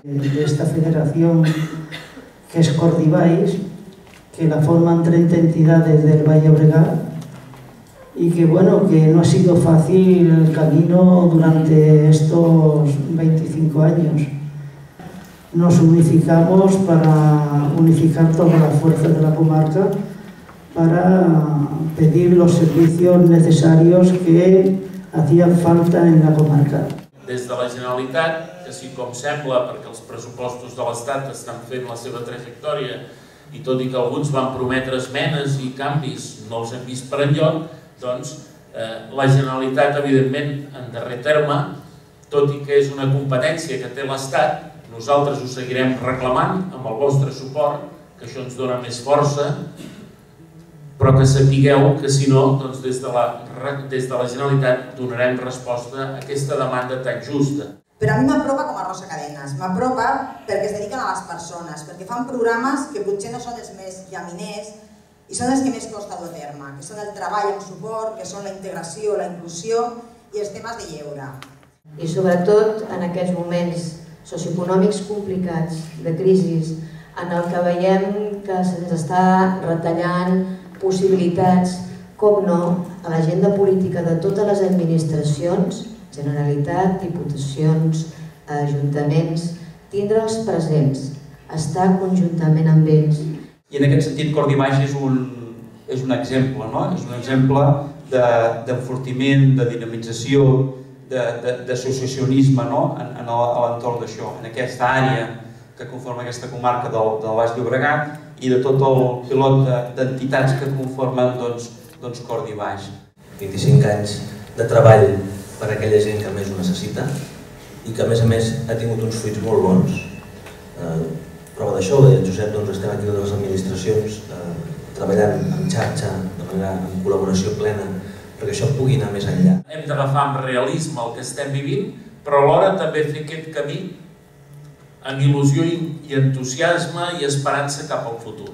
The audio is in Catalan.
De esta federación que es Cordibais, que la forman 30 entidades del Valle Obregat y que bueno, que no ha sido fácil el camino durante estos 25 años. Nos unificamos para unificar todas las fuerzas de la comarca para pedir los servicios necesarios que hacían falta en la comarca. Des de la Generalitat, que sí com sembla, perquè els pressupostos de l'Estat estan fent la seva trajectòria i tot i que alguns van prometre esmenes i canvis no els hem vist per enlloc, doncs la Generalitat, evidentment, en darrer terme, tot i que és una competència que té l'Estat, nosaltres ho seguirem reclamant amb el vostre suport, que això ens dona més força, però que sapigueu que si no, doncs des de la Generalitat donarem resposta a aquesta demanda tan justa. Però a mi m'apropa com a Rosa Cadenes, m'apropa perquè es dediquen a les persones, perquè fan programes que potser no són els més llaminers i són els que més costa dur a terme, que són el treball en suport, que són la integració, la inclusió i els temes de lleure. I sobretot en aquests moments socioeconòmics complicats, de crisi, en el que veiem que se'ns està retallant possibilitats, com no, a l'agenda política de totes les administracions, Generalitat, Diputacions, Ajuntaments, tindre'ls presents, estar conjuntament amb ells. I en aquest sentit Cordibais és un exemple, no? És un exemple d'enfortiment, de dinamització, d'associacionisme a l'entorn d'això, en aquesta àrea que conforma aquesta comarca del Baix Llobregat i de tot el pilot d'entitats que conformen Cordibais. 25 anys de treball per a aquella gent que més ho necessita i que a més ha tingut uns fruits molt bons. Prova d'això, Josep, estem aquí totes les administracions treballant en xarxa, en col·laboració plena, perquè això pugui anar més enllà. Hem d'agafar amb realisme el que estem vivint, però alhora també fer aquest camí amb il·lusió i entusiasme i esperança cap al futur.